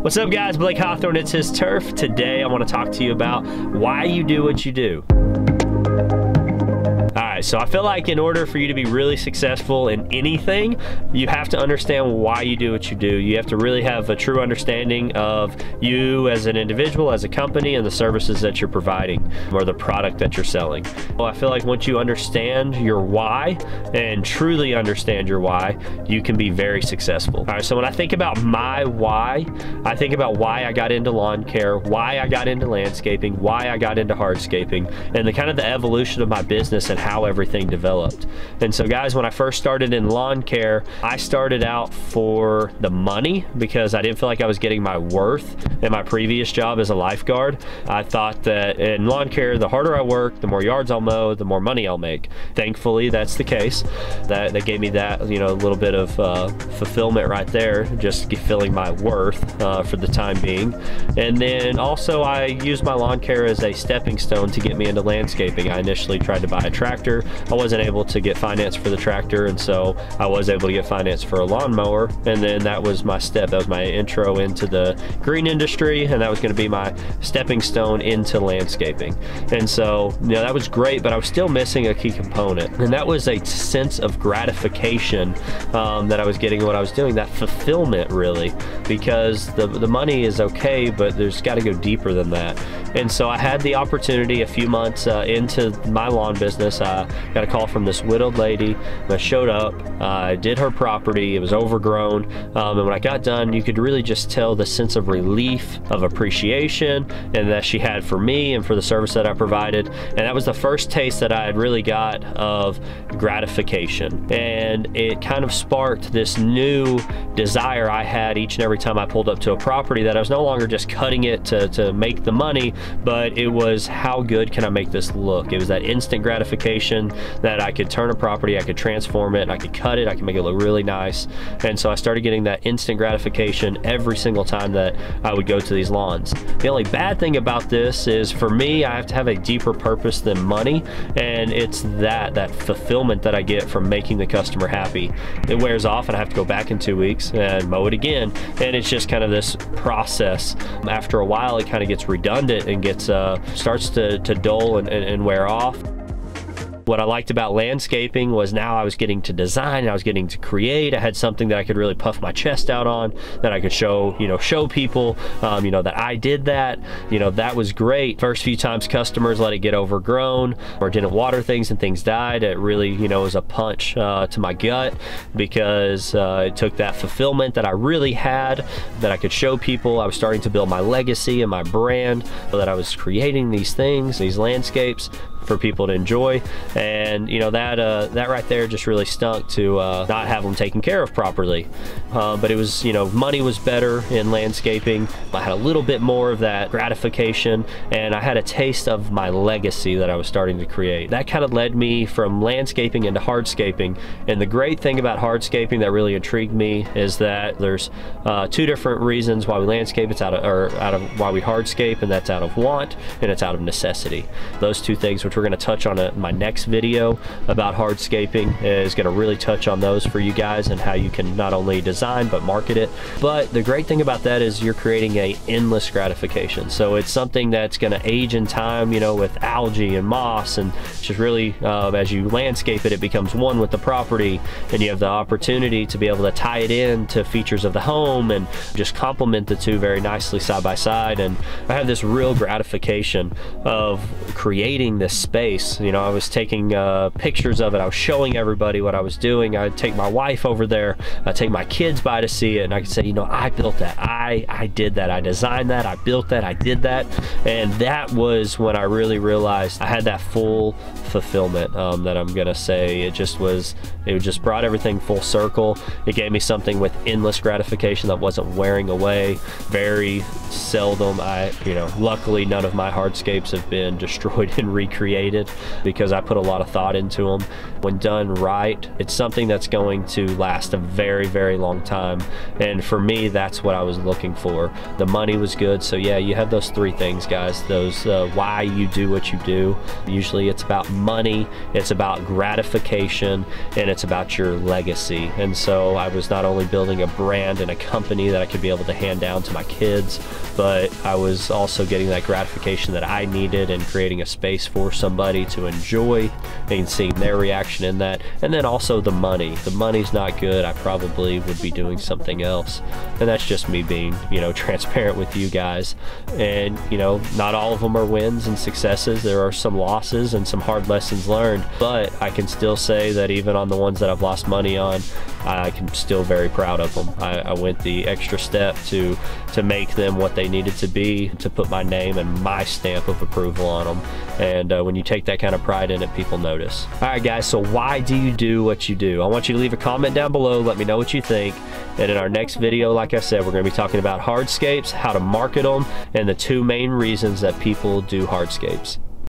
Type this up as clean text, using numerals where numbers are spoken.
What's up guys, Blake Hawthorne, It's His Turf. Today I want to talk to you about why you do what you do. Alright, so I feel like in order for you to be really successful in anything, you have to understand why you do what you do. You have to really have a true understanding of you as an individual, as a company, and the services that you're providing or the product that you're selling. Well, I feel like once you understand your why and truly understand your why, you can be very successful. Alright, so when I think about my why, I think about why I got into lawn care, why I got into landscaping, why I got into hardscaping, and the kind of the evolution of my business and how everything developed. And so guys, when I first started in lawn care, I started out for the money because I didn't feel like I was getting my worth in my previous job as a lifeguard. I thought that in lawn care, the harder I work, the more yards I'll mow, the more money I'll make. Thankfully, that's the case. That gave me that, you know, a little bit of fulfillment right there, just feeling my worth for the time being. And then also I used my lawn care as a stepping stone to get me into landscaping. I initially tried to buy a tractor. I wasn't able to get finance for the tractor, and so I was able to get finance for a lawnmower, and then that was my step. That was my intro into the green industry, and that was going to be my stepping stone into landscaping. And so, you know, that was great, but I was still missing a key component, and that was a sense of gratification that I was getting in what I was doing, that fulfillment really, because the money is okay, but there's got to go deeper than that. And so I had the opportunity a few months into my lawn business. I got a call from this widowed lady that showed up. I did her property. It was overgrown. And when I got done, you could really just tell the sense of relief, of appreciation, and that she had for me and for the service that I provided. And that was the first taste that I had really got of gratification. And it kind of sparked this new desire I had each and every time I pulled up to a property, that I was no longer just cutting it to make the money, but it was how good can I make this look. It was that instant gratification that I could turn a property, I could transform it, I could cut it, I could make it look really nice. And so I started getting that instant gratification every single time that I would go to these lawns. The only bad thing about this is, for me, I have to have a deeper purpose than money, and it's that fulfillment that I get from making the customer happy. It wears off and I have to go back in 2 weeks and mow it again, and it's just kind of this process. After a while, it kind of gets redundant and gets starts to dull and wear off. What I liked about landscaping was now I was getting to design, I was getting to create. I had something that I could really puff my chest out on, that I could show people, that I did that. That was great. First few times customers let it get overgrown or didn't water things and things died, it really, was a punch to my gut, because it took that fulfillment that I really had, that I could show people. I was starting to build my legacy and my brand, so that I was creating these things, these landscapes for people to enjoy. And that right there just really stunk to not have them taken care of properly. But it was, money was better in landscaping. I had a little bit more of that gratification, and I had a taste of my legacy that I was starting to create. That kind of led me from landscaping into hardscaping. And the great thing about hardscaping that really intrigued me is that there's two different reasons why we landscape. It's out of why we hardscape, and that's out of want and it's out of necessity. Those two things, which we're going to touch on in my next video about hardscaping, is going to really touch on those for you guys and how you can not only design but market it. But the great thing about that is you're creating a endless gratification. So it's something that's going to age in time, with algae and moss, and just really as you landscape it, it becomes one with the property, and you have the opportunity to be able to tie it in to features of the home and just complement the two very nicely side by side. And I have this real gratification of creating this space. I was taking pictures of it. I was showing everybody what I was doing. I'd take my wife over there, I'd take my kids by to see it, and I could say, I built that, I did that, I designed that, I built that, I did that. And that was when I really realized I had that full fulfillment that I'm gonna say. It just brought everything full circle. It gave me something with endless gratification that wasn't wearing away. Very seldom, luckily none of my hardscapes have been destroyed and recreated created because I put a lot of thought into them. When done right, it's something that's going to last a very, very long time. And for me, that's what I was looking for. The money was good. So yeah, you have those three things, guys. Those why you do what you do. Usually it's about money, it's about gratification, and it's about your legacy. And so I was not only building a brand and a company that I could be able to hand down to my kids, but I was also getting that gratification that I needed and creating a space for somebody to enjoy and seeing their reaction in that. And then also the money. The money's not good, I probably would be doing something else. And that's just me being, transparent with you guys. And, not all of them are wins and successes. There are some losses and some hard lessons learned, but I can still say that even on the ones that I've lost money on, I'm still very proud of them. I went the extra step to make them what they needed to be, to put my name and my stamp of approval on them. And when you take that kind of pride in it, people notice. All right, guys, so why do you do what you do? I want you to leave a comment down below. Let me know what you think. And in our next video, like I said, we're going to be talking about hardscapes, how to market them, and the two main reasons that people do hardscapes.